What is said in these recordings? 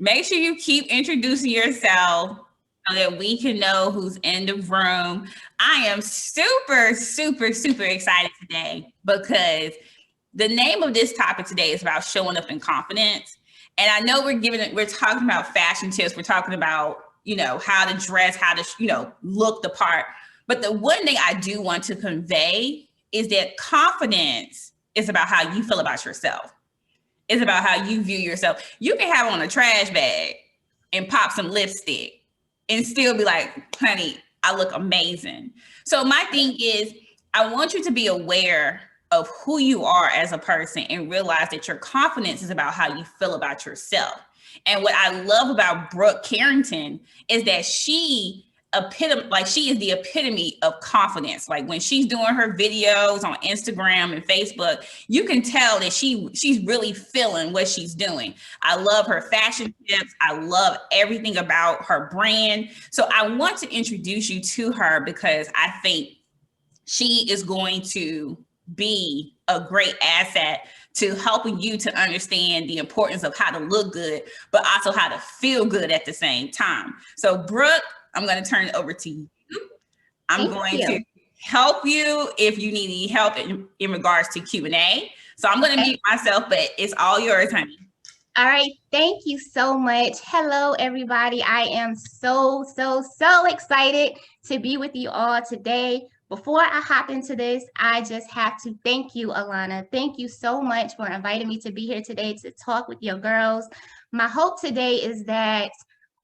Make sure you keep introducing yourself so that we can know who's in the room. I am super, super, super excited today because the name of this topic today is about showing up in confidence. And I know we're talking about fashion tips. We're talking about, how to dress, how to, look the part. But the one thing I do want to convey is that confidence is about how you feel about yourself. It's about how you view yourself. You can have on a trash bag and pop some lipstick and still be like, honey, I look amazing. So my thing is, I want you to be aware of who you are as a person and realize that your confidence is about how you feel about yourself. And what I love about Brooke Carrington is that she is the epitome of confidence. Like when she's doing her videos on Instagram and Facebook, you can tell that she's really feeling what she's doing. I love her fashion tips. I love everything about her brand. So I want to introduce you to her because I think she is going to be a great asset to helping you to understand the importance of how to look good, but also how to feel good at the same time. So Brooke, I'm going to turn it over to you. I'm going to help you if you need any help in regards to Q&A. So I'm going to mute myself, but it's all yours, honey. All right. Thank you so much. Hello, everybody. I am so excited to be with you all today. Before I hop into this, I just have to thank you, Alana. Thank you so much for inviting me to be here today to talk with your girls. My hope today is that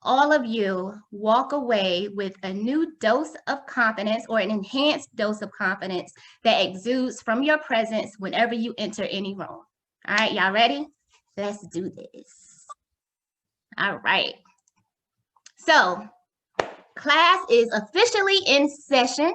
all of you walk away with a new dose of confidence or an enhanced dose of confidence that exudes from your presence whenever you enter any room. All right, y'all ready? Let's do this. All right. So, class is officially in session.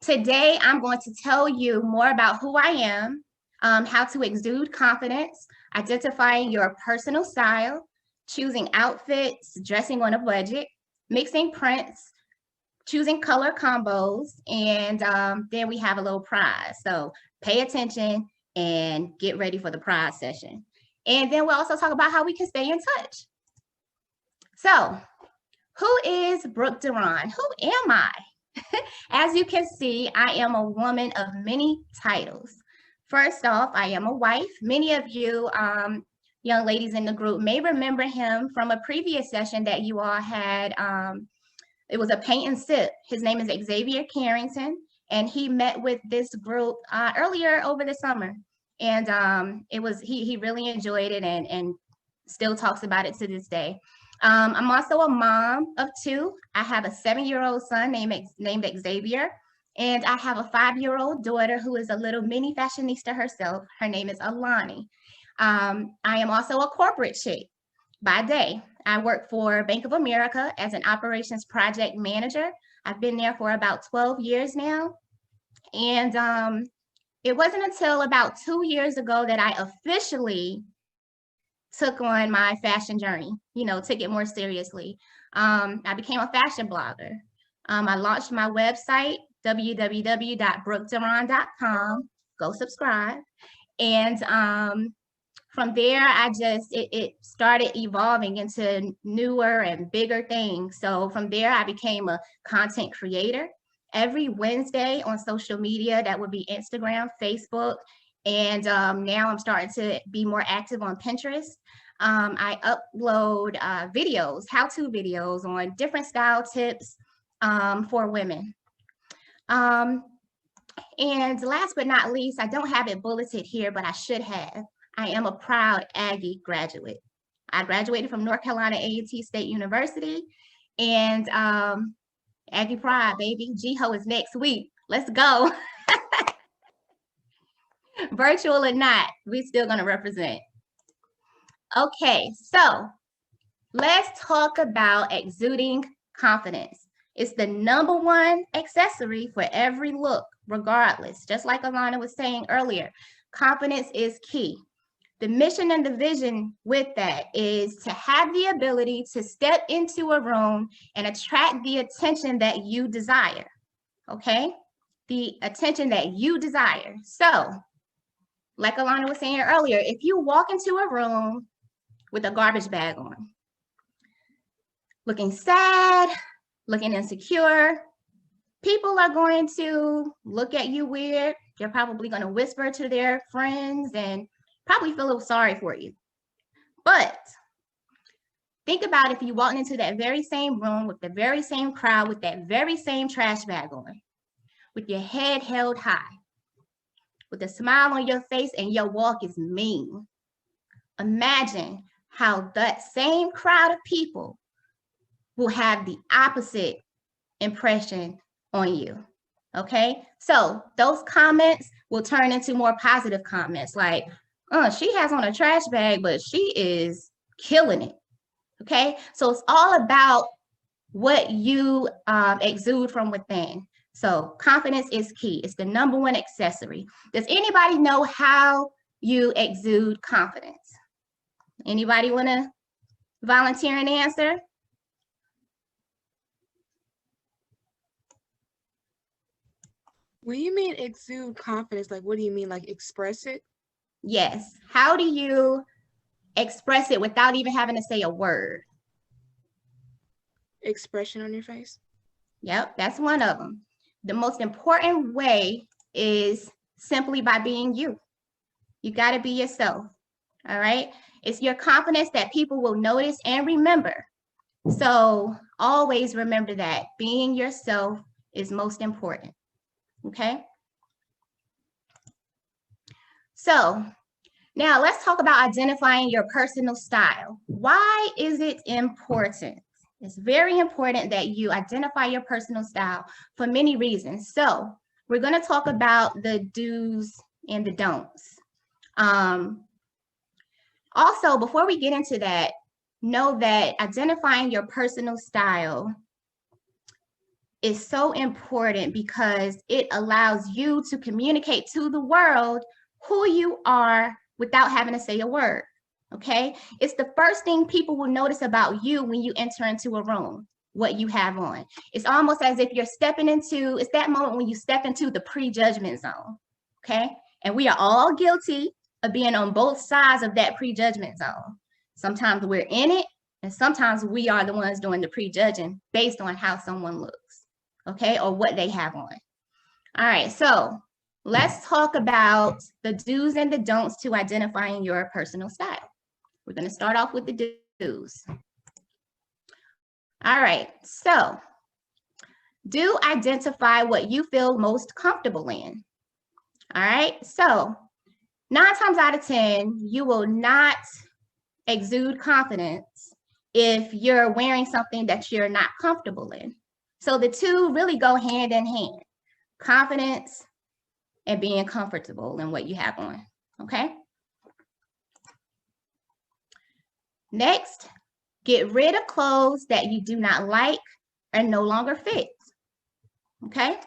Today, I'm going to tell you more about who I am, how to exude confidence, identifying your personal style, choosing outfits, dressing on a budget, mixing prints, choosing color combos, and then we have a little prize. So pay attention and get ready for the prize session. And then we'll also talk about how we can stay in touch. So who is Brooke Deron? Who am I? As you can see, I am a woman of many titles. First off, I am a wife. Many of you young ladies in the group may remember him from a previous session that you all had. It was a paint and sip. His name is Xavier Carrington, and he met with this group earlier over the summer. And he really enjoyed it and still talks about it to this day. I'm also a mom of two. I have a 7-year-old son named Xavier, and I have a 5-year-old daughter who is a little mini fashionista herself. Her name is Alani. I am also a corporate chick by day. I work for Bank of America as an operations project manager. I've been there for about 12 years now. And it wasn't until about 2 years ago that I officially took on my fashion journey, took it more seriously. I became a fashion blogger. I launched my website, www.brookderon.com. Go subscribe. And from there, it started evolving into newer and bigger things. So from there, I became a content creator. Every Wednesday on social media, that would be Instagram, Facebook, and now I'm starting to be more active on Pinterest. I upload videos, how-to videos on different style tips for women. And last but not least, I don't have it bulleted here, but I should have. I am a proud Aggie graduate. I graduated from North Carolina A&T State University, and Aggie pride, baby. GHO is next week. Let's go. Virtual or not, we're still going to represent. Okay, so let's talk about exuding confidence. It's the #1 accessory for every look, regardless. Just like Alana was saying earlier, confidence is key. The mission and the vision with that is to have the ability to step into a room and attract the attention that you desire, okay? The attention that you desire. So, like Alana was saying earlier, if you walk into a room with a garbage bag on, looking sad, looking insecure, people are going to look at you weird. They're probably going to whisper to their friends and probably feel a little sorry for you. But think about if you walked into that very same room with the very same crowd with that very same trash bag on, with your head held high, with a smile on your face, and your walk is mean. Imagine how that same crowd of people will have the opposite impression on you. Okay, so those comments will turn into more positive comments like, she has on a trash bag, but she is killing it. Okay, so it's all about what you exude from within. So confidence is key. It's the number one accessory. Does anybody know how you exude confidence? Anybody want to volunteer an answer? When you mean exude confidence, like what do you mean? Like express it? Yes. How do you express it without even having to say a word? Expression on your face? Yep, that's one of them. The most important way is simply by being you. You got to be yourself. All right. It's your confidence that people will notice and remember. So always remember that being yourself is most important. Okay. So now let's talk about identifying your personal style. Why is it important? It's very important that you identify your personal style for many reasons. So we're going to talk about the do's and the don'ts. Also, before we get into that, know that identifying your personal style is so important because it allows you to communicate to the world who you are without having to say a word. Okay, it's the first thing people will notice about you when you enter into a room, what you have on. It's almost as if you're stepping into, it's that moment when you step into the prejudgment zone. Okay, and we are all guilty of being on both sides of that prejudgment zone. Sometimes we're in it, and sometimes we are the ones doing the prejudging based on how someone looks, okay, or what they have on. All right, so let's talk about the do's and the don'ts to identifying your personal style. We're going to start off with the do's. All right, so do identify what you feel most comfortable in. All right, so 9 times out of 10, you will not exude confidence if you're wearing something that you're not comfortable in. So the two really go hand in hand, confidence and being comfortable in what you have on, okay? Next, get rid of clothes that you do not like or no longer fit, okay?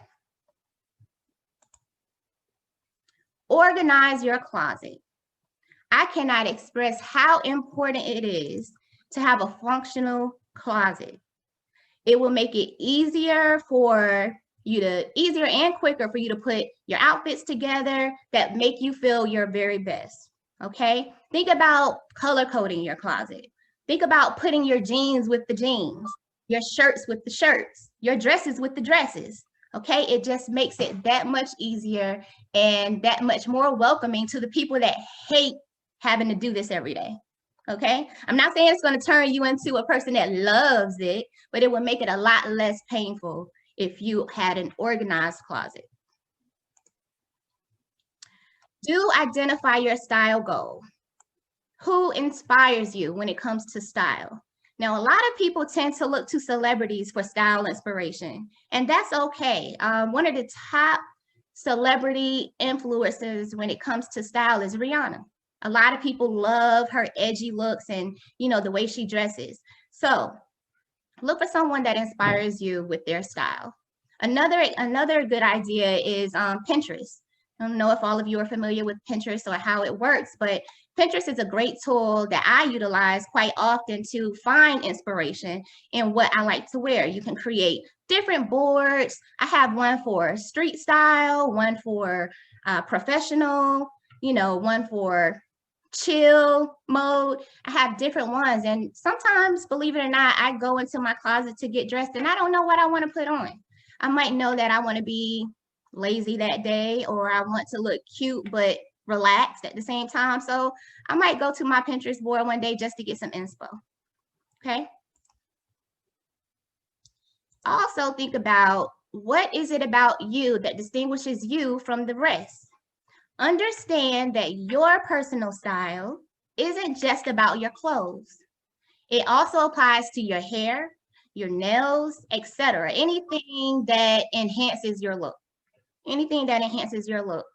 Organize your closet. I cannot express how important it is to have a functional closet. It will make it easier and quicker for you to put your outfits together that make you feel your very best, okay? Think about color coding your closet. Think about putting your jeans with the jeans, your shirts with the shirts, your dresses with the dresses, okay? It just makes it that much easier and that much more welcoming to the people that hate having to do this every day, okay? I'm not saying it's going to turn you into a person that loves it, but it will make it a lot less painful if you had an organized closet. Do identify your style goal. Who inspires you when it comes to style? Now, a lot of people tend to look to celebrities for style inspiration, and that's okay. One of the top celebrity influencers when it comes to style is Rihanna. A lot of people love her edgy looks and, you know, the way she dresses. So look for someone that inspires you with their style. Another good idea is Pinterest. I don't know if all of you are familiar with Pinterest or how it works, but Pinterest is a great tool that I utilize quite often to find inspiration in what I like to wear. You can create different boards. I have one for street style, one for professional, you know, one for chill mode. I have different ones. And sometimes, believe it or not, I go into my closet to get dressed and I don't know what I want to put on. I might know that I want to be lazy that day, or I want to look cute but relaxed at the same time. So I might go to my Pinterest board one day just to get some inspo. Okay. Also think about, what is it about you that distinguishes you from the rest? Understand that your personal style isn't just about your clothes. It also applies to your hair, your nails, etc. Anything that enhances your look. Anything that enhances your look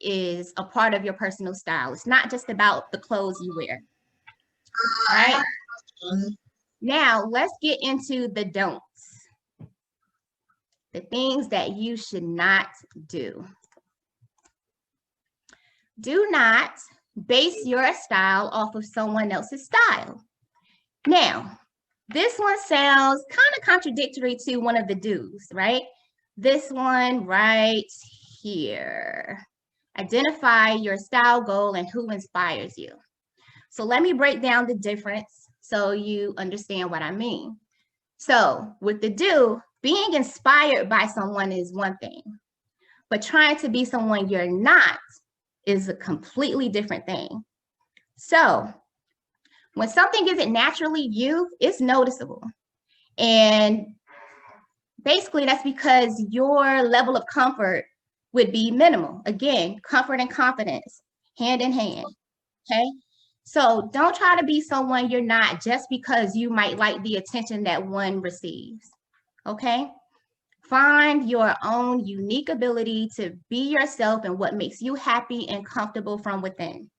is a part of your personal style. It's not just about the clothes you wear. All right. Now let's get into the don'ts. The things that you should not do. Do not base your style off of someone else's style. Now, this one sounds kind of contradictory to one of the do's, right? This one right here. Identify your style goal and who inspires you. So let me break down the difference so you understand what I mean. So with the do, being inspired by someone is one thing, but trying to be someone you're not is a completely different thing. So when something isn't naturally you, it's noticeable. And basically that's because your level of comfort would be minimal. Again, comfort and confidence, hand in hand, okay? So don't try to be someone you're not just because you might like the attention that one receives, okay? Find your own unique ability to be yourself and what makes you happy and comfortable from within.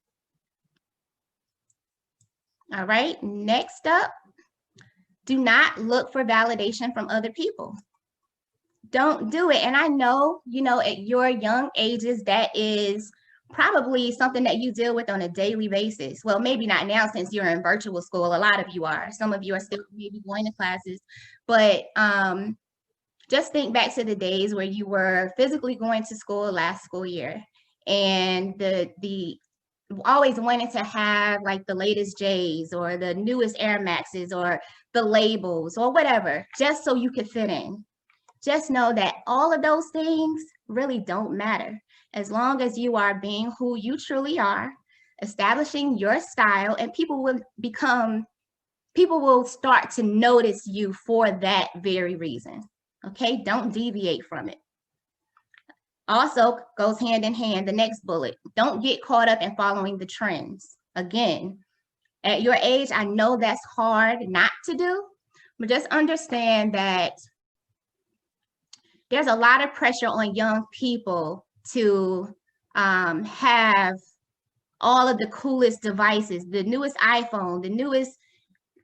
All right, next up, do not look for validation from other people. Don't do it. And I know, at your young ages, that is probably something that you deal with on a daily basis. Well, maybe not now since you're in virtual school. A lot of you are. Some of you are still maybe going to classes, but just think back to the days where you were physically going to school last school year, and the always wanted to have like the latest J's or the newest Air Maxes or the labels or whatever, just so you could fit in. Just know that all of those things really don't matter as long as you are being who you truly are, establishing your style, and people will start to notice you for that very reason. Okay, don't deviate from it. Also goes hand in hand, the next bullet, don't get caught up in following the trends. Again, at your age, I know that's hard not to do, but just understand that there's a lot of pressure on young people to have all of the coolest devices, the newest iPhone, the newest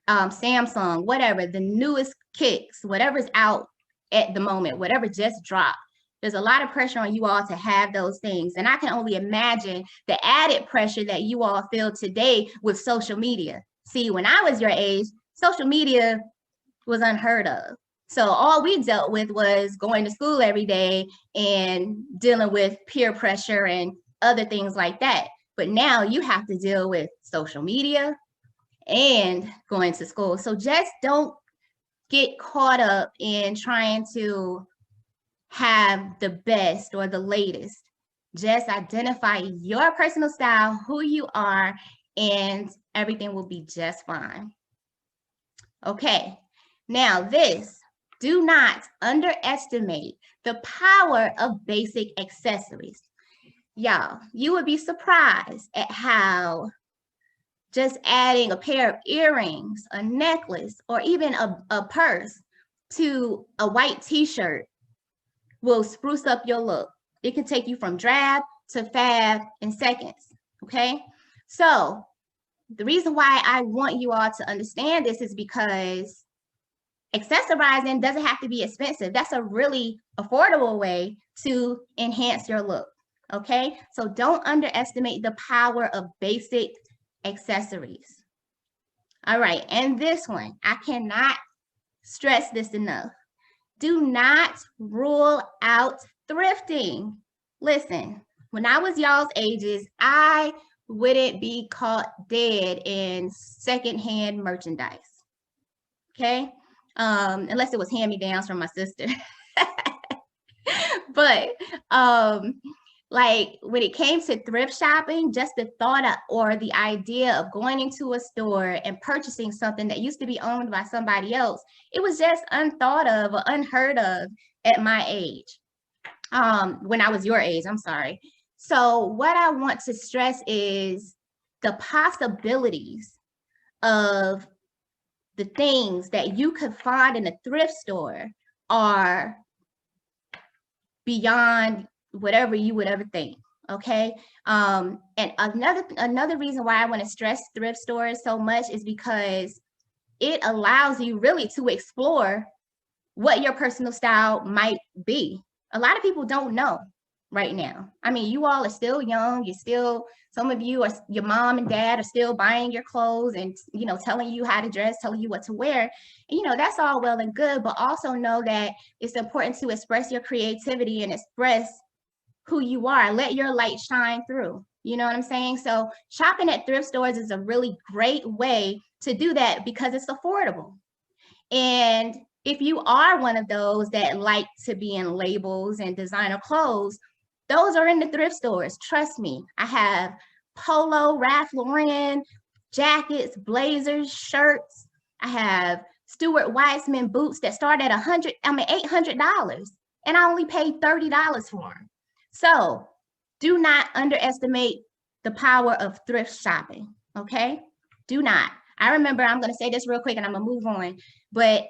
Samsung, whatever, the newest kicks, whatever's out at the moment, whatever just dropped. There's a lot of pressure on you all to have those things. And I can only imagine the added pressure that you all feel today with social media. See, when I was your age, social media was unheard of. So all we dealt with was going to school every day and dealing with peer pressure and other things like that. But now you have to deal with social media and going to school. So just don't get caught up in trying to have the best or the latest. Just identify your personal style, who you are, and everything will be just fine. Okay, now this, do not underestimate the power of basic accessories. Y'all, you would be surprised at how just adding a pair of earrings, a necklace, or even a purse to a white t-shirt will spruce up your look. It can take you from drab to fab in seconds, okay? So the reason why I want you all to understand this is because accessorizing doesn't have to be expensive. That's a really affordable way to enhance your look, okay? So don't underestimate the power of basic accessories. All right, and this one, I cannot stress this enough. Do not rule out thrifting. Listen, when I was y'all's ages, I wouldn't be caught dead in secondhand merchandise. Okay, unless it was hand-me-downs from my sister. But like when it came to thrift shopping, just the thought of, or the idea of going into a store and purchasing something that used to be owned by somebody else, it was just unthought of or unheard of at my age. When I was your age, I'm sorry. So what I want to stress is the possibilities of the things that you could find in a thrift store are beyond whatever you would ever think. Okay. And another reason why I want to stress thrift stores so much is because it allows you really to explore what your personal style might be. A lot of people don't know right now. I mean, you all are still young. You're still, some of you are, your mom and dad are still buying your clothes and, you know, telling you how to dress, telling you what to wear. And, you know, that's all well and good, but also know that it's important to express your creativity and express who you are. Let your light shine through. You know what I'm saying? So shopping at thrift stores is a really great way to do that because it's affordable. And if you are one of those that like to be in labels and designer clothes, those are in the thrift stores. Trust me. I have Polo, Ralph Lauren, jackets, blazers, shirts. I have Stuart Weitzman boots that start at $800, and I only paid $30 for them. So do not underestimate the power of thrift shopping, okay? Do not. I remember, I'm going to say this real quick and I'm going to move on, but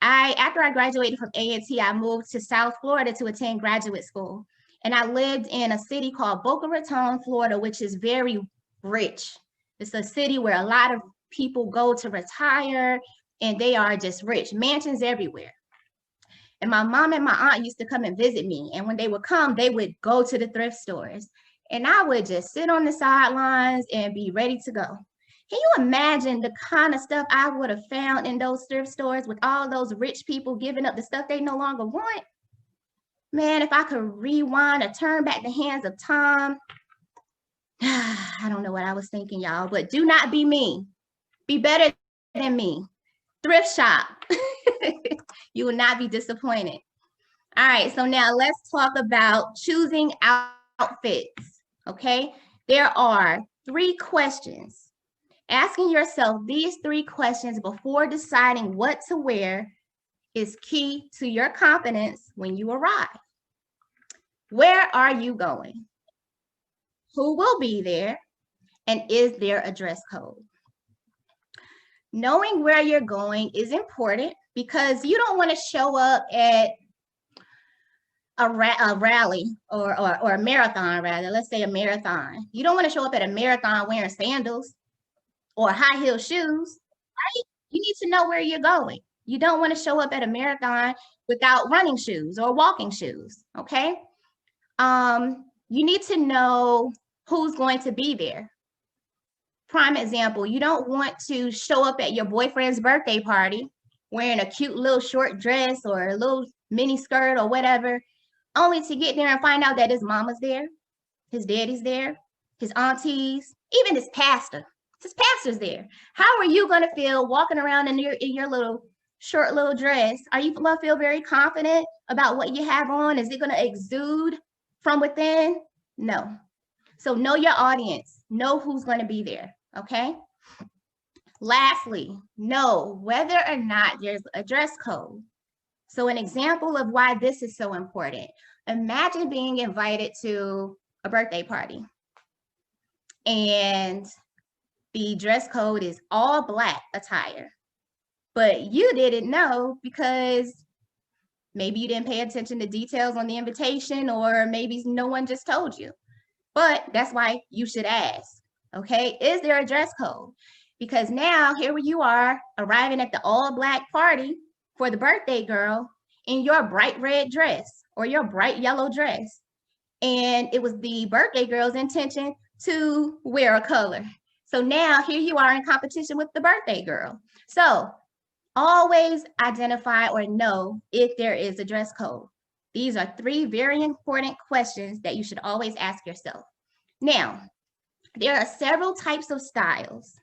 after I graduated from A&T, I moved to South Florida to attend graduate school. And I lived in a city called Boca Raton, Florida, which is very rich. It's a city where a lot of people go to retire and they are just rich, mansions everywhere. And my mom and my aunt used to come and visit me. And when they would come, they would go to the thrift stores. And I would just sit on the sidelines and be ready to go. Can you imagine the kind of stuff I would have found in those thrift stores with all those rich people giving up the stuff they no longer want? Man, if I could rewind or turn back the hands of time, I don't know what I was thinking, y'all, but do not be me. Be better than me. Thrift shop. You will not be disappointed. All right, so now let's talk about choosing outfits, okay? There are 3 questions. Asking yourself these 3 questions before deciding what to wear is key to your confidence when you arrive. Where are you going? Who will be there? And is there a dress code? Knowing where you're going is important because you don't want to show up at a rally or a marathon, rather. Let's say a marathon. You don't want to show up at a marathon wearing sandals or high heel shoes, right? You need to know where you're going. You don't want to show up at a marathon without running shoes or walking shoes, okay? You need to know who's going to be there. Prime example, you don't want to show up at your boyfriend's birthday party wearing a cute little short dress or a little mini skirt or whatever, only to get there and find out that his mama's there, his daddy's there, his aunties, even his pastor. His pastor's there. How are you going to feel walking around in your little short little dress? Are you going to feel very confident about what you have on? Is it going to exude from within? No. So know your audience. Know who's going to be there, okay? Lastly, know whether or not there's a dress code. So an example of why this is so important. Imagine being invited to a birthday party and the dress code is all Black attire, but you didn't know because maybe you didn't pay attention to details on the invitation, or maybe no one just told you. But that's why you should ask, okay? Is there a dress code? Because now here you are arriving at the all Black party for the birthday girl in your bright red dress or your bright yellow dress. And it was the birthday girl's intention to wear a color. So now here you are in competition with the birthday girl. So always identify or know if there is a dress code. These are 3 very important questions that you should always ask yourself. Now, there are several types of styles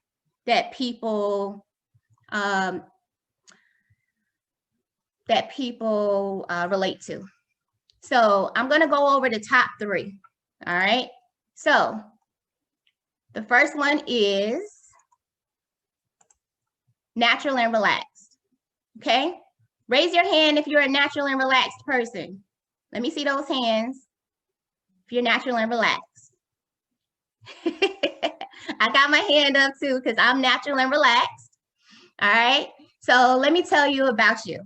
that people relate to. So I'm going to go over the top 3. All right. So the first one is natural and relaxed. Okay. Raise your hand if you're a natural and relaxed person. Let me see those hands. If you're natural and relaxed. I got my hand up too because I'm natural and relaxed. All right. So let me tell you about you.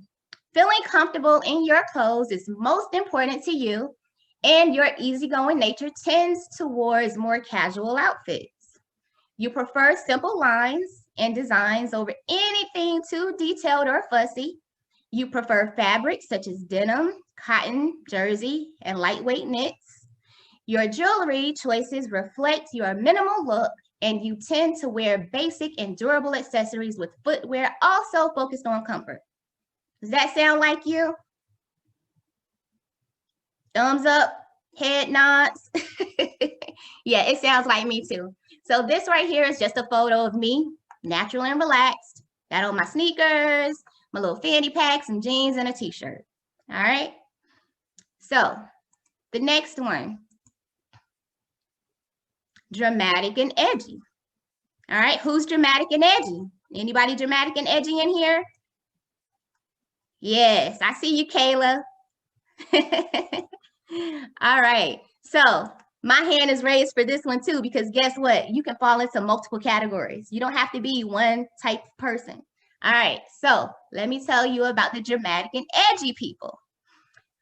Feeling comfortable in your clothes is most important to you, and your easygoing nature tends towards more casual outfits. You prefer simple lines and designs over anything too detailed or fussy. You prefer fabrics such as denim, cotton, jersey, and lightweight knits. Your jewelry choices reflect your minimal look, and you tend to wear basic and durable accessories with footwear also focused on comfort. Does that sound like you? Thumbs up, head nods. Yeah, it sounds like me too. So this right here is just a photo of me, natural and relaxed. Got on my sneakers, my little fanny packs and jeans and a t-shirt. All right. So the next one, dramatic and edgy. All right, who's dramatic and edgy? Anybody dramatic and edgy in here? Yes, I see you, Kayla. All right, so my hand is raised for this one too, because guess what? You can fall into multiple categories. You don't have to be one type of person. All right, so let me tell you about the dramatic and edgy people.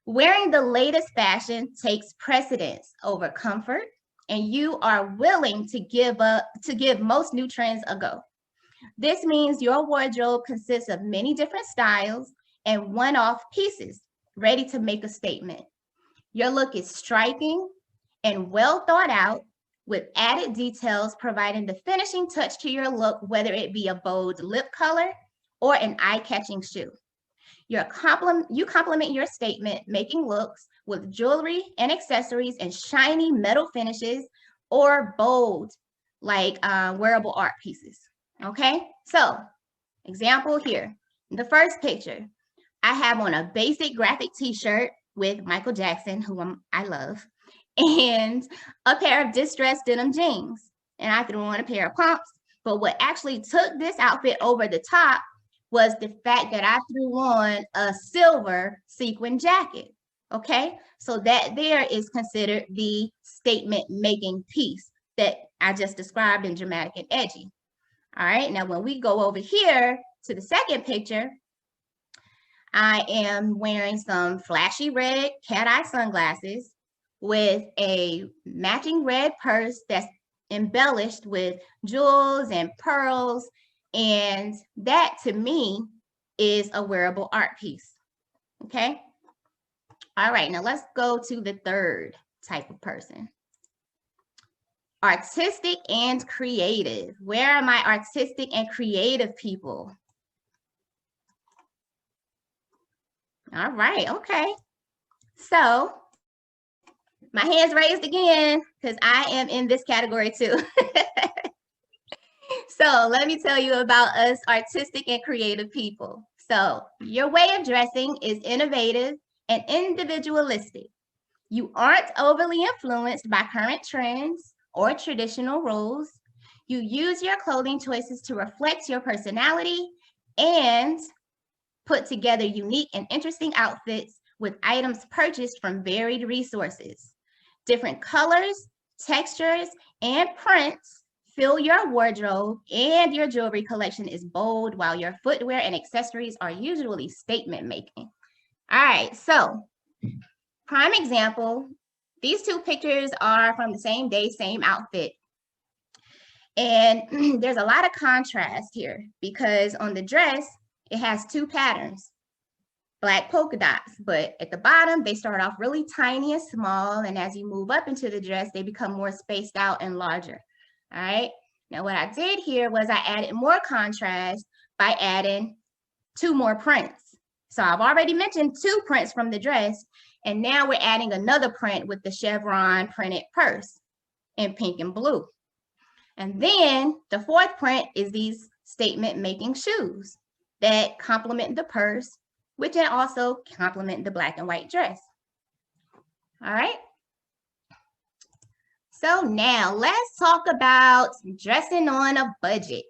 Wearing the latest fashion takes precedence over comfort, and you are willing to give most new trends a go. This means your wardrobe consists of many different styles and one-off pieces ready to make a statement. Your look is striking and well thought out, with added details providing the finishing touch to your look, whether it be a bold lip color or an eye-catching shoe. You complement your statement-making looks with jewelry and accessories and shiny metal finishes, or bold, like wearable art pieces. Okay, so example here. The first picture, I have on a basic graphic t-shirt with Michael Jackson, who I love, and a pair of distressed denim jeans. And I threw on a pair of pumps. But what actually took this outfit over the top was the fact that I threw on a silver sequin jacket. Okay, so that there is considered the statement making piece that I just described in dramatic and edgy. All right, now when we go over here to the second picture, I am wearing some flashy red cat-eye sunglasses with a matching red purse that's embellished with jewels and pearls, and that to me is a wearable art piece. Okay. All right, now let's go to the third type of person. Artistic and creative. Where are my artistic and creative people? All right, okay. So my hand's raised again because I am in this category too. So let me tell you about us artistic and creative people. So your way of dressing is innovative and individualistic. You aren't overly influenced by current trends or traditional rules. You use your clothing choices to reflect your personality and put together unique and interesting outfits with items purchased from varied resources. Different colors, textures, and prints fill your wardrobe, and your jewelry collection is bold, while your footwear and accessories are usually statement making. All right, so prime example, these two pictures are from the same day, same outfit. And there's a lot of contrast here because on the dress, it has two patterns, black polka dots, but at the bottom, they start off really tiny and small. And as you move up into the dress, they become more spaced out and larger. All right. Now, what I did here was I added more contrast by adding two more prints. So I've already mentioned two prints from the dress, and now we're adding another print with the chevron printed purse in pink and blue. And then the fourth print is these statement making shoes that complement the purse, which can also complement the black and white dress. All right. So now let's talk about dressing on a budget.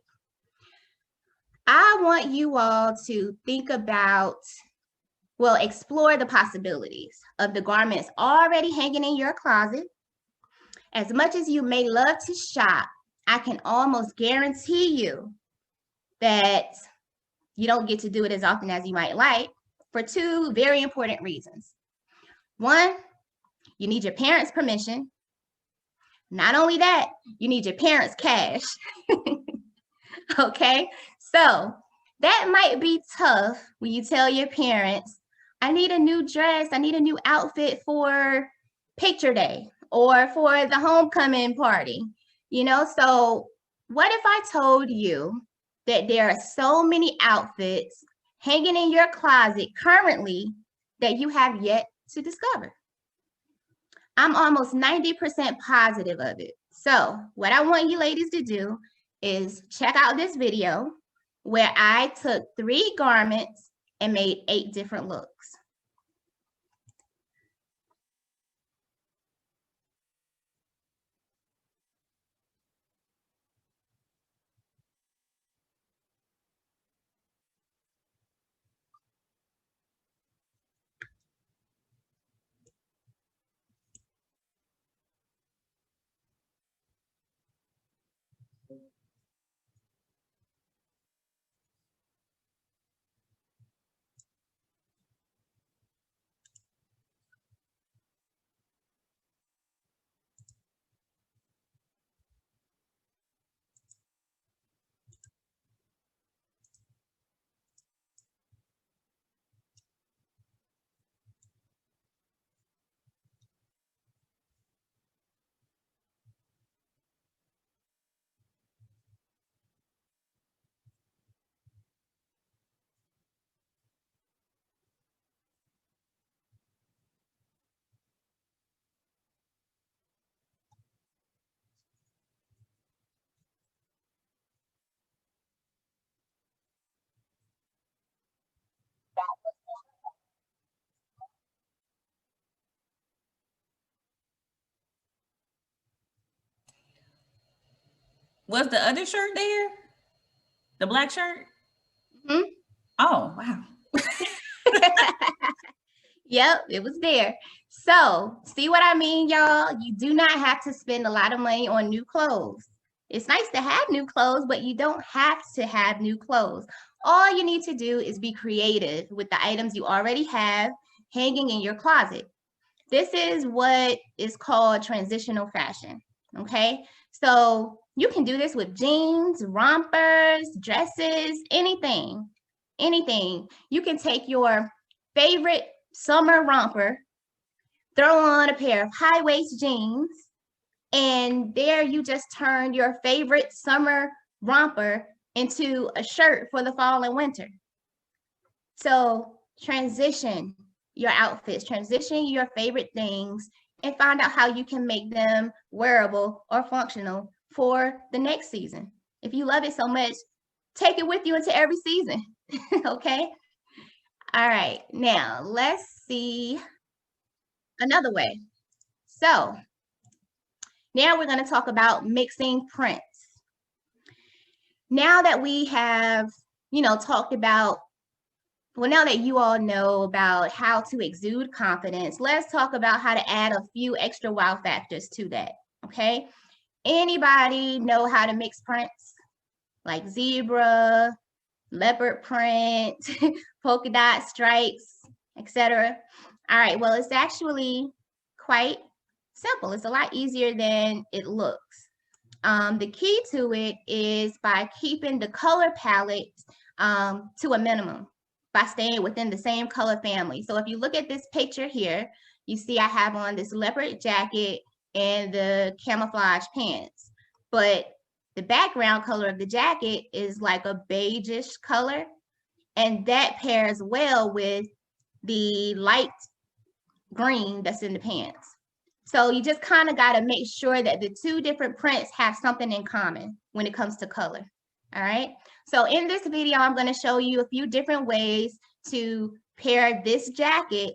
I want you all to think about, well, explore the possibilities of the garments already hanging in your closet. As much as you may love to shop, I can almost guarantee you that you don't get to do it as often as you might like for two very important reasons. One, you need your parents' permission. Not only that, you need your parents' cash. Okay, so that might be tough when you tell your parents, I need a new dress, I need a new outfit for picture day or for the homecoming party, you know? So what if I told you that there are so many outfits hanging in your closet currently that you have yet to discover? I'm almost 90% positive of it. So what I want you ladies to do is check out this video where I took 3 garments and made 8 different looks. Was the other shirt there? The black shirt? Mhm. Oh, wow. Yep, it was there. So, see what I mean, y'all? You do not have to spend a lot of money on new clothes. It's nice to have new clothes, but you don't have to have new clothes. All you need to do is be creative with the items you already have hanging in your closet. This is what is called transitional fashion, okay? So you can do this with jeans, rompers, dresses, anything, anything. You can take your favorite summer romper, throw on a pair of high waist jeans, and there you just turn your favorite summer romper into a shirt for the fall and winter. So transition your outfits, transition your favorite things, and find out how you can make them wearable or functional for the next season. If you love it so much, take it with you into every season, okay? All right, now let's see another way. So now we're going to talk about mixing prints. Now that we have, talked about, well, now that you all know about how to exude confidence, let's talk about how to add a few extra wow factors to that, okay? Anybody know how to mix prints? Like zebra, leopard print, polka dot stripes, etc. All right, well, it's actually quite simple. It's a lot easier than it looks. The key to it is by keeping the color palette to a minimum, by staying within the same color family. So if you look at this picture here, you see I have on this leopard jacket and the camouflage pants, but the background color of the jacket is like a beigeish color, and that pairs well with the light green that's in the pants. So you just kind of got to make sure that the two different prints have something in common when it comes to color. All right. So in this video, I'm going to show you a few different ways to pair this jacket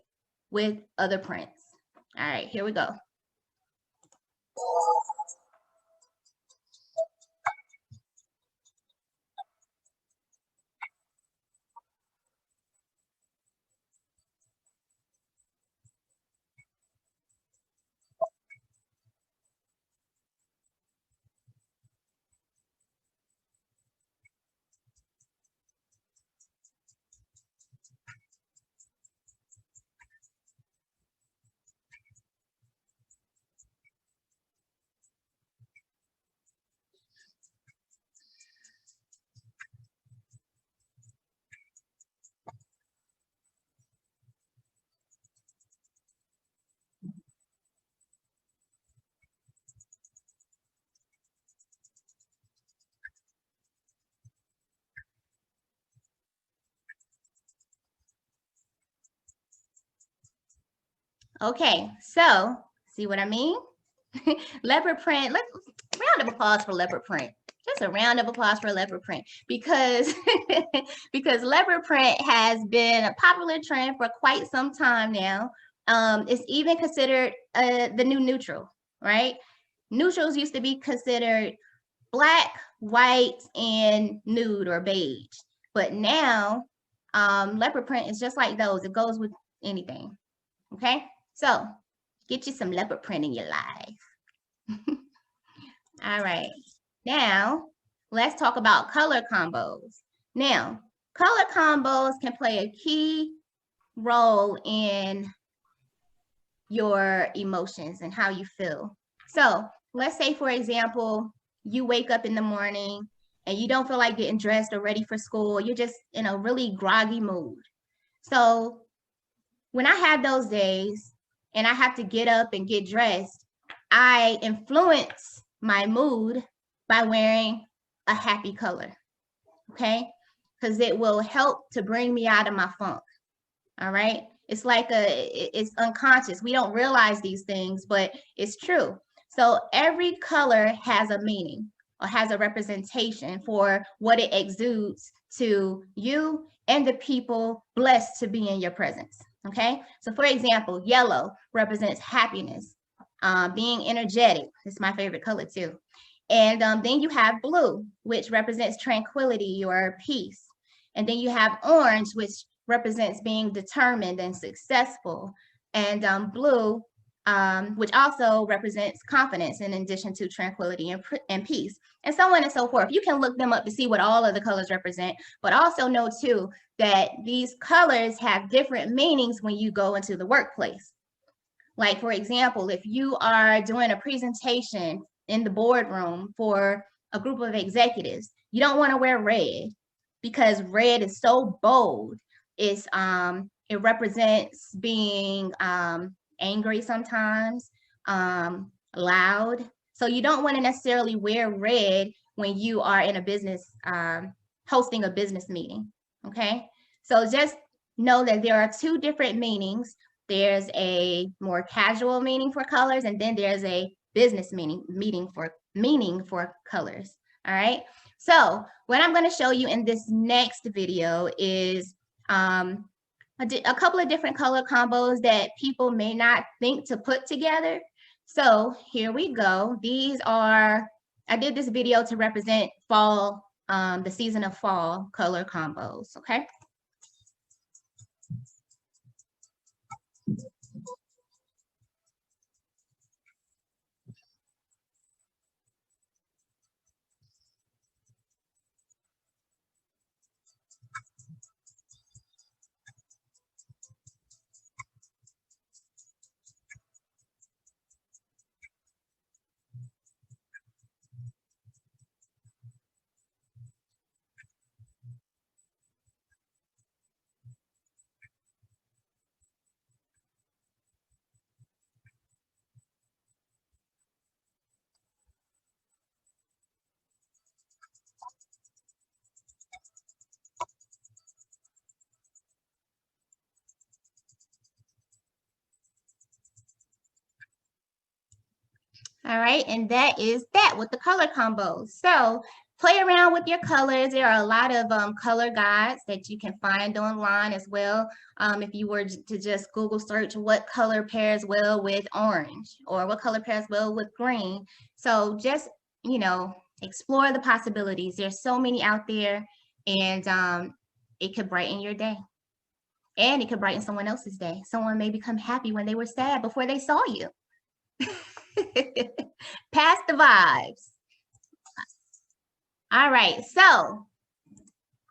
with other prints. All right, here we go. Okay, so see what I mean? Leopard print. Let's round of applause for leopard print. Just a round of applause for leopard print because because leopard print has been a popular trend for quite some time now. It's even considered the new neutral, right? Neutrals used to be considered black, white, and nude or beige, but now leopard print is just like those. It goes with anything. Okay, so get you some leopard print in your life. All right, now let's talk about color combos. Now, color combos can play a key role in your emotions and how you feel. So let's say, for example, you wake up in the morning and you don't feel like getting dressed or ready for school. You're just in a really groggy mood. So when I have those days and I have to get up and get dressed, I influence my mood by wearing a happy color, okay? Because it will help to bring me out of my funk, all right? It's like it's unconscious. We don't realize these things, but it's true. So every color has a meaning or has a representation for what it exudes to you and the people blessed to be in your presence, okay? So for example, yellow represents happiness, being energetic. It's my favorite color too. And then you have blue, which represents tranquility or peace. And then you have orange, which represents being determined and successful. And blue, which also represents confidence in addition to tranquility and peace, and so on and so forth. You can look them up to see what all of the colors represent, but also know too that these colors have different meanings when you go into the workplace. Like, for example, if you are doing a presentation in the boardroom for a group of executives, you don't want to wear red because red is so bold. It represents being angry sometimes, loud. So you don't want to necessarily wear red when you are in a business, hosting a business meeting, okay? So just know that there are two different meanings. There's a more casual meaning for colors, and then there's a business meaning for colors, all right? So what I'm going to show you in this next video is a couple of different color combos that people may not think to put together. So here we go. These are, I did this video to represent fall, the season of fall color combos, okay? All right, and that is that with the color combos. So play around with your colors. There are a lot of color guides that you can find online as well. If you were to just Google search what color pairs well with orange or what color pairs well with green. So just, you know, explore the possibilities. There's so many out there, and it could brighten your day. And it could brighten someone else's day. Someone may become happy when they were sad before they saw you. Pass the vibes. All right, so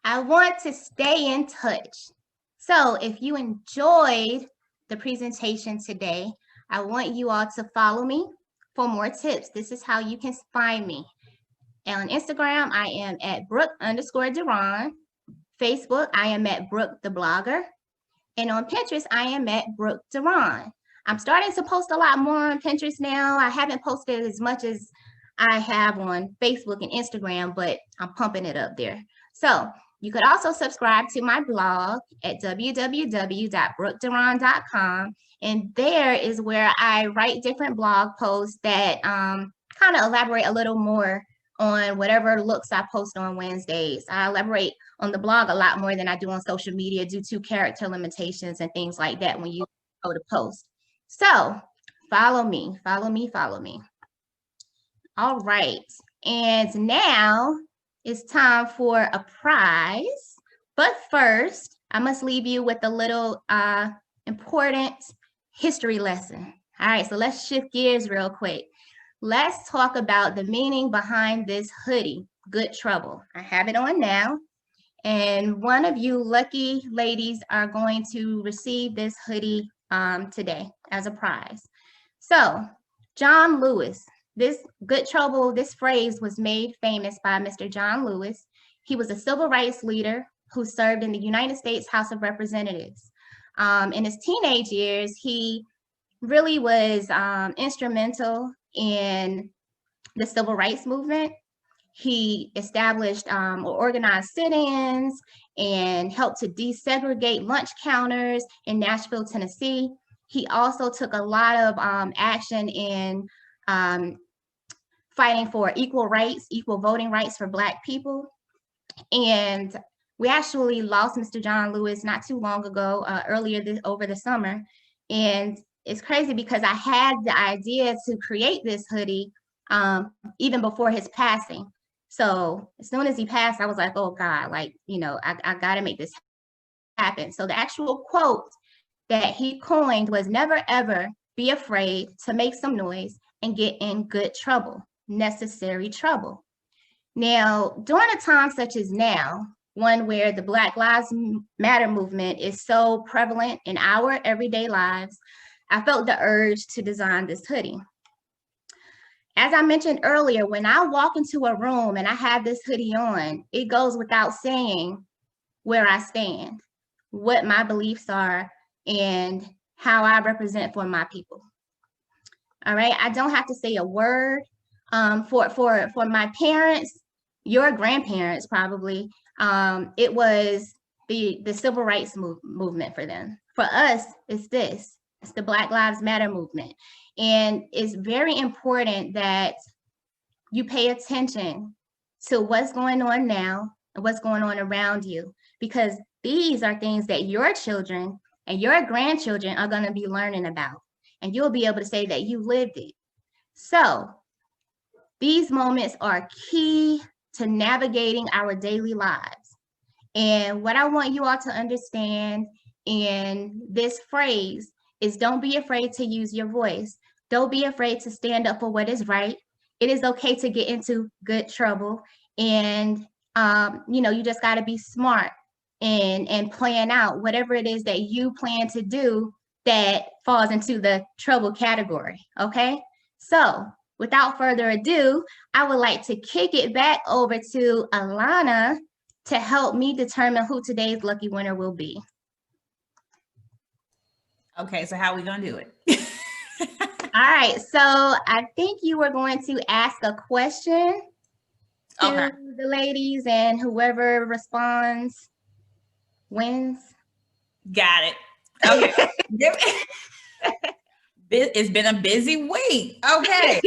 I want to stay in touch. So if you enjoyed the presentation today, I want you all to follow me for more tips. This is how you can find me. On Instagram, I am at Brooke_Deron. Facebook, I am at Brooke the Blogger. And on Pinterest, I am at Brooke Deron. I'm starting to post a lot more on Pinterest now. I haven't posted as much as I have on Facebook and Instagram, but I'm pumping it up there. So you could also subscribe to my blog at www.brookderon.com. And there is where I write different blog posts that kind of elaborate a little more on whatever looks I post on Wednesdays. I elaborate on the blog a lot more than I do on social media due to character limitations and things like that when you go to post. So follow me, follow me, follow me. All right, and now it's time for a prize. But first, I must leave you with a little important history lesson. All right, so let's shift gears real quick. Let's talk about the meaning behind this hoodie, Good Trouble. I have it on now, and one of you lucky ladies are going to receive this hoodie today as a prize. So, John Lewis, this Good Trouble, this phrase was made famous by Mr. John Lewis. He was a civil rights leader who served in the United States House of Representatives. In his teenage years, he really was instrumental in the civil rights movement. He established or organized sit-ins and helped to desegregate lunch counters in Nashville, Tennessee. He also took a lot of action in fighting for equal rights, equal voting rights for Black people. And we actually lost Mr. John Lewis not too long ago, over the summer. And it's crazy because I had the idea to create this hoodie even before his passing. So as soon as he passed, I was like, oh God, like, you know, I gotta make this happen. So the actual quote that he coined was, never ever be afraid to make some noise and get in good trouble, necessary trouble. Now, during a time such as now, one where the Black Lives Matter movement is so prevalent in our everyday lives, I felt the urge to design this hoodie. As I mentioned earlier, when I walk into a room and I have this hoodie on, it goes without saying where I stand, what my beliefs are, and how I represent for my people. All right, I don't have to say a word. For my parents, your grandparents probably, it was the civil rights movement for them. For us, it's this. It's the Black Lives Matter movement. And it's very important that you pay attention to what's going on now and what's going on around you, because these are things that your children and your grandchildren are going to be learning about, and you'll be able to say that you lived it. So these moments are key to navigating our daily lives. And what I want you all to understand in this phrase is, don't be afraid to use your voice. Don't be afraid to stand up for what is right. It is okay to get into good trouble. And, you know, you just got to be smart and plan out whatever it is that you plan to do that falls into the trouble category, okay? So without further ado, I would like to kick it back over to Alana to help me determine who today's lucky winner will be. Okay, so how are we gonna do it? All right, so I think you were going to ask a question to the ladies, and whoever responds wins. Got it. Okay. It's been a busy week. Okay.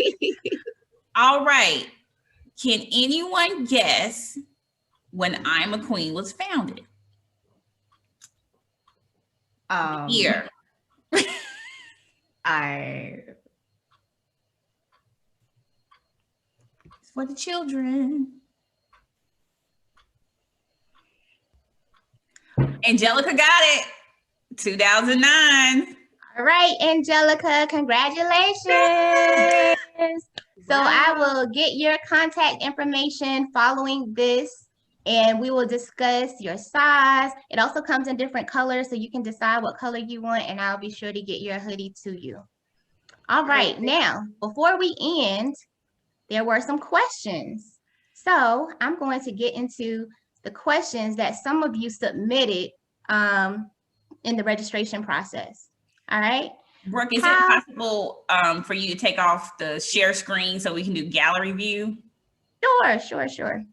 All right. Can anyone guess when I'm a Queen was founded? Year. I It's for the children. Angelica got it. 2009. All right, Angelica, congratulations. So I will get your contact information following this, and we will discuss your size. It also comes in different colors, so you can decide what color you want, and I'll be sure to get your hoodie to you. All right, now, before we end, there were some questions. So I'm going to get into the questions that some of you submitted in the registration process. All right. Brooke, is it possible for you to take off the share screen so we can do gallery view? Sure.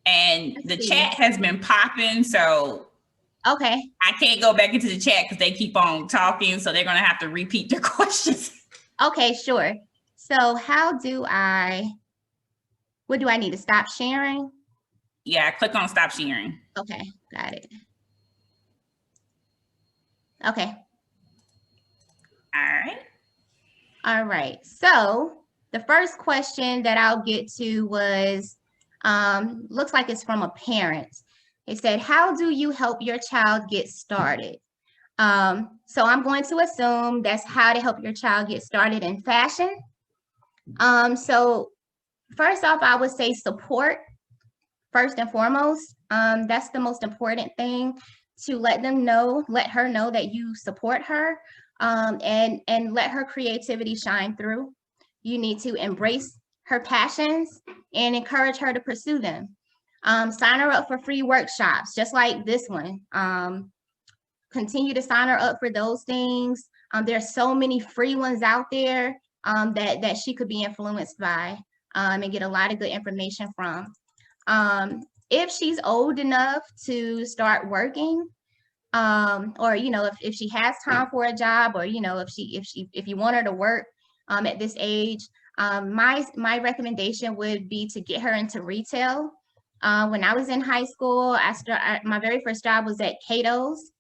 And the chat has been popping, so okay, I can't go back into the chat because they keep on talking, so they're going to have to repeat their questions. Okay, sure. So what do I need to stop sharing? Yeah, click on stop sharing. Okay, got it. Okay. All right. So the first question that I'll get to was, looks like it's from a parent. It said, how do you help your child get started? So I'm going to assume that's how to help your child get started in fashion. So first off, I would say support first and foremost. That's the most important thing, to let her know that you support her, and let her creativity shine through. You need to embrace her passions and encourage her to pursue them. Sign her up for free workshops, just like this one. Continue to sign her up for those things. There's so many free ones out there that she could be influenced by and get a lot of good information from. If she's old enough to start working, or if she has time for a job, or if you want her to work at this age, my recommendation would be to get her into retail. When I was in high school, my very first job was at Cato's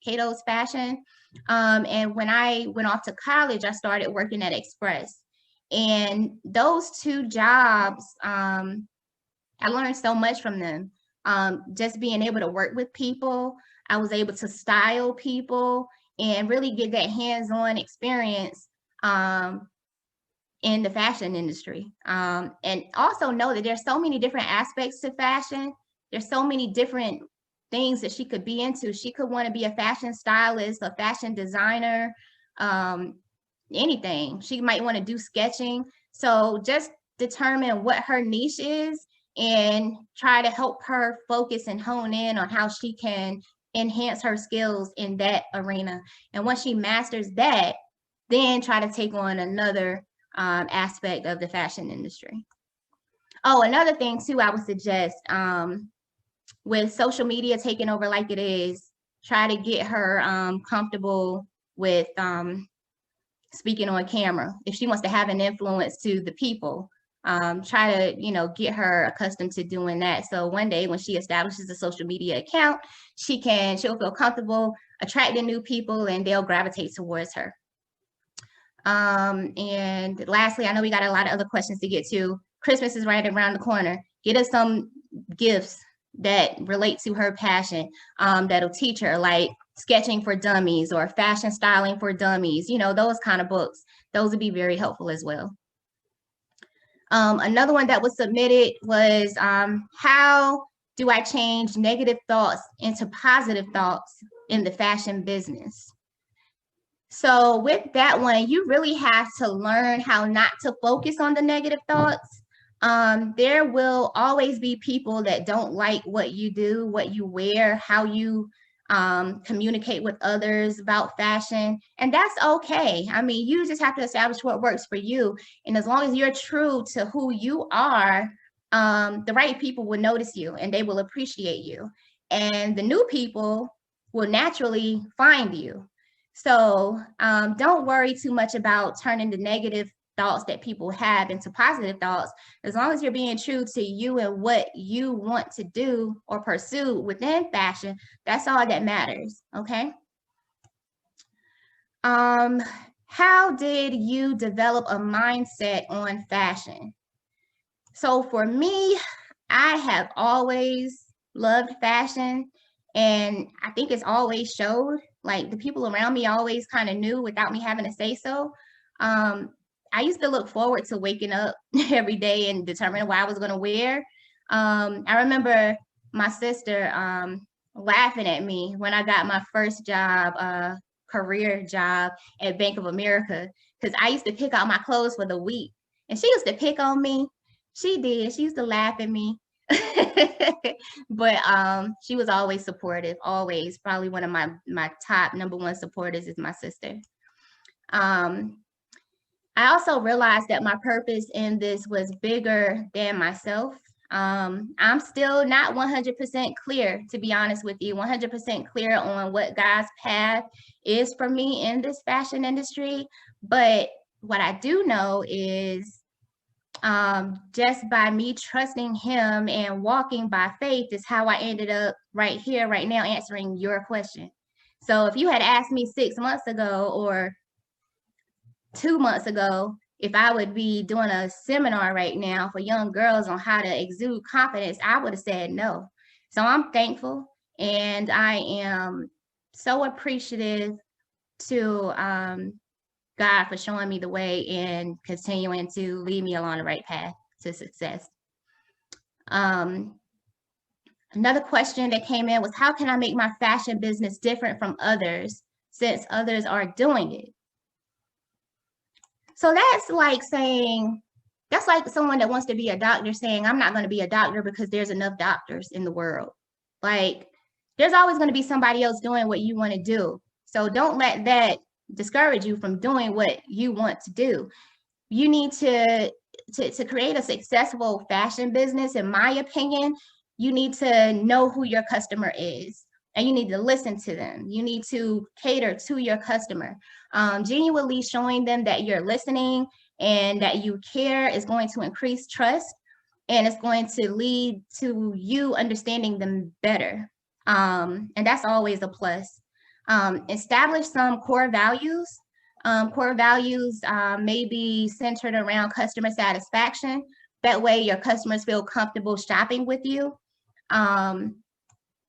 Fashion, and when I went off to college, I started working at Express. And those two jobs, I learned so much from them. Just being able to work with people, I was able to style people and really get that hands-on experience in the fashion industry. And also know that there's so many different aspects to fashion. There's so many different things that she could be into. She could want to be a fashion stylist, a fashion designer, anything. She might want to do sketching. So just determine what her niche is and try to help her focus and hone in on how she can enhance her skills in that arena. And once she masters that, then try to take on another aspect of the fashion industry. Oh, another thing too, I would suggest, with social media taking over like it is, try to get her comfortable with speaking on camera. If she wants to have an influence to the people, try to get her accustomed to doing that. So one day when she establishes a social media account, she'll feel comfortable attracting new people and they'll gravitate towards her. And lastly, I know we got a lot of other questions to get to. Christmas is right around the corner. Get us some gifts that relate to her passion, that'll teach her, like sketching for dummies or fashion styling for dummies, those kind of books. Those would be very helpful as well. Another one that was submitted was, how do I change negative thoughts into positive thoughts in the fashion business? So with that one, you really have to learn how not to focus on the negative thoughts. There will always be people that don't like what you do, what you wear, how you communicate with others about fashion, and that's okay. I mean, you just have to establish what works for you. And as long as you're true to who you are, the right people will notice you and they will appreciate you. And the new people will naturally find you. So don't worry too much about turning the negative thoughts that people have into positive thoughts. As long as you're being true to you and what you want to do or pursue within fashion, that's all that matters, okay? How did you develop a mindset on fashion? So for me, I have always loved fashion, and I think it's always showed. Like the people around me always kind of knew without me having to say so. I used to look forward to waking up every day and determining what I was going to wear. I remember my sister laughing at me when I got my first job, career job at Bank of America, because I used to pick out my clothes for the week, and she used to pick on me. She did. She used to laugh at me. But she was always supportive, always. Probably one of my top #1 supporters is my sister. I also realized that my purpose in this was bigger than myself. I'm still not 100% clear, to be honest with you, 100% clear on what God's path is for me in this fashion industry. But what I do know is just by me trusting him and walking by faith is how I ended up right here, right now, answering your question. So if you had asked me 6 months ago or 2 months ago, if I would be doing a seminar right now for young girls on how to exude confidence, I would have said no. So I'm thankful, and I am so appreciative to God for showing me the way and continuing to lead me along the right path to success. Another question that came in was, how can I make my fashion business different from others since others are doing it? So that's like saying, that's like someone that wants to be a doctor saying, I'm not going to be a doctor because there's enough doctors in the world. Like, there's always going to be somebody else doing what you want to do. So don't let that discourage you from doing what you want to do. You need to create a successful fashion business, in my opinion, you need to know who your customer is, and you need to listen to them. You need to cater to your customer. Genuinely showing them that you're listening and that you care is going to increase trust, and it's going to lead to you understanding them better. And that's always a plus. Establish some core values. Core values may be centered around customer satisfaction. That way your customers feel comfortable shopping with you.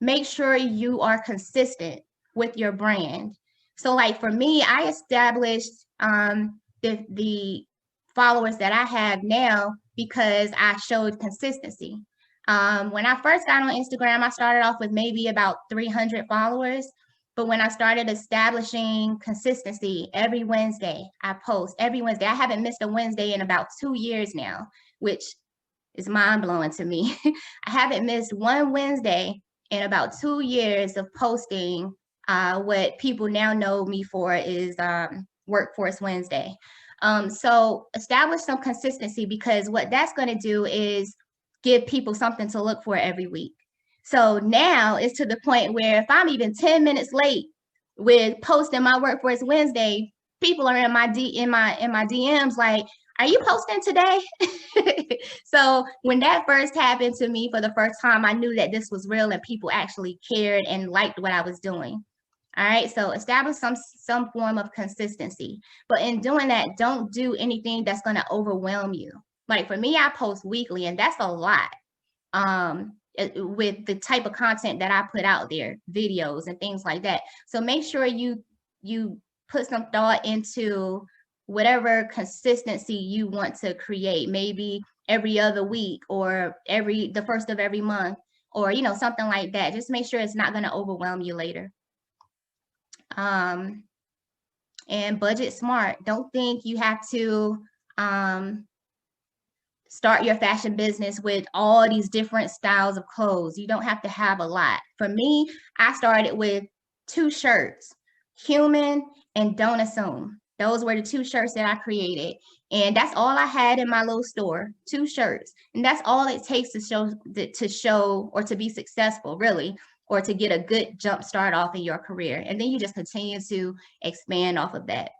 Make sure you are consistent with your brand. So like for me, I established the followers that I have now because I showed consistency. When I first got on Instagram, I started off with maybe about 300 followers. But when I started establishing consistency, every Wednesday, I post every Wednesday. I haven't missed a Wednesday in about 2 years now, which is mind-blowing to me. I haven't missed one Wednesday in about 2 years of posting what people now know me for is Workforce Wednesday. So establish some consistency, because what that's going to do is give people something to look for every week. So now it's to the point where if I'm even 10 minutes late with posting my Workforce Wednesday, people are in my DMs like, are you posting today? So when that first happened to me for the first time, I knew that this was real and people actually cared and liked what I was doing. All right, so establish some form of consistency. But in doing that, don't do anything that's going to overwhelm you. Like for me, I post weekly, and that's a lot. With the type of content that I put out there, videos and things like that. So make sure you put some thought into whatever consistency you want to create, maybe every other week or the first of every month, or something like that. Just make sure it's not going to overwhelm you later. And budget smart. Don't think you have to start your fashion business with all these different styles of clothes. You don't have to have a lot. For me, I started with 2 shirts, Human and Don't Assume. Those were the 2 shirts that I created. And that's all I had in my little store, 2 shirts. And that's all it takes to show or to be successful, really. or to get a good jump start off in your career. And then you just continue to expand off of that.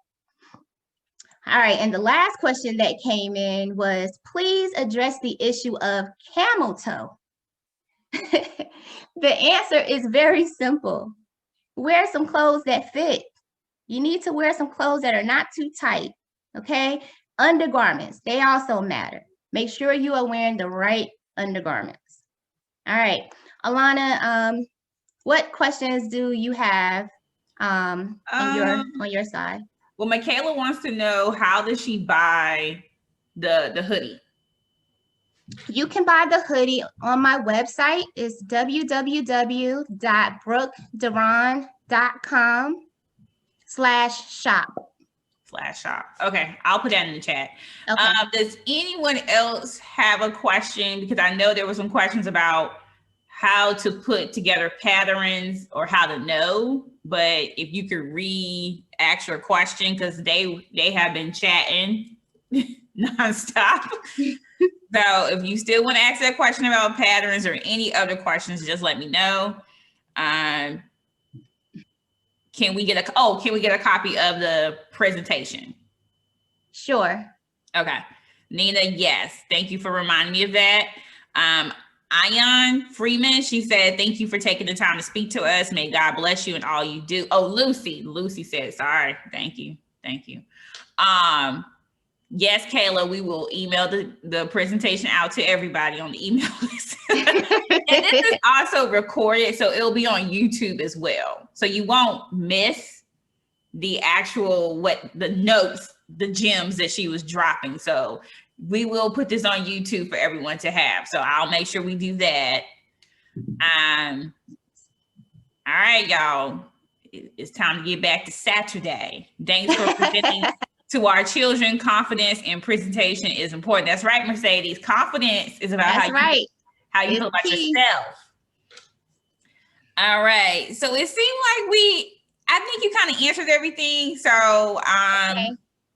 All right, and the last question that came in was, please address the issue of camel toe. The answer is very simple. Wear some clothes that fit. You need to wear some clothes that are not too tight, okay? Undergarments, they also matter. Make sure you are wearing the right undergarments. All right, Alana, what questions do you have on your side? Well, Michaela wants to know, how does she buy the hoodie? You can buy the hoodie on my website. It's www.brookederon.com/shop. /shop. Okay, I'll put that in the chat. Okay. Does anyone else have a question? Because I know there were some questions about how to put together patterns or how to know, but if you could re-ask your question, because they have been chatting nonstop. So if you still want to ask that question about patterns or any other questions, just let me know. Can we get a copy of the presentation? Sure. Okay. Nina, yes. Thank you for reminding me of that. Ayan Freeman, she said, thank you for taking the time to speak to us. May God bless you and all you do. Oh, Lucy said, sorry. Thank you. Yes, Kayla, we will email the presentation out to everybody on the email list. And this is also recorded, so it'll be on YouTube as well. So you won't miss the actual, the notes, the gems that she was dropping. So we will put this on YouTube for everyone to have. So I'll make sure we do that. All right, y'all. It's time to get back to Saturday. Thanks for presenting to our children. Confidence in presentation is important. That's right, Mercedes. Confidence is about how you feel about yourself. All right. So it seemed like I think you kind of answered everything. So okay.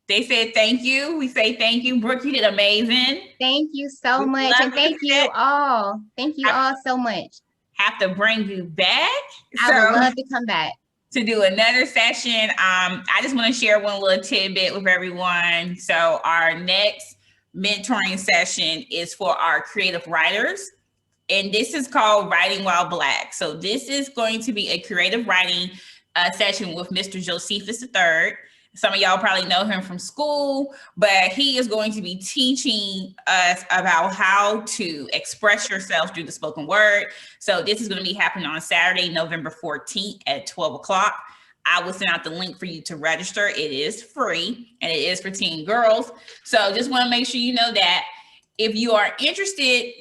They said thank you. We say thank you. Brooke, you did amazing. Thank you so much. And thank you all. Thank you all so much. Have to bring you back. I would love to come back to do another session. I just want to share one little tidbit with everyone. So our next mentoring session is for our creative writers. And this is called Writing While Black. So this is going to be a creative writing session with Mr. Josephus III. Some of y'all probably know him from school, but he is going to be teaching us about how to express yourself through the spoken word. So this is going to be happening on Saturday, November 14th at 12 o'clock. I will send out the link for you to register. It is free and it is for teen girls. So just want to make sure you know that. If you are interested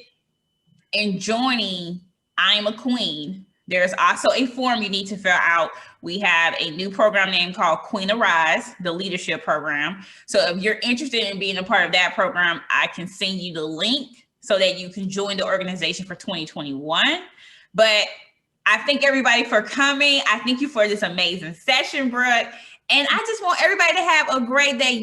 in joining I Am a Queen, there's also a form you need to fill out. We have a new program name called Queen Arise, the leadership program. So if you're interested in being a part of that program, I can send you the link so that you can join the organization for 2021. But I thank everybody for coming. I thank you for this amazing session, Brooke. And I just want everybody to have a great day.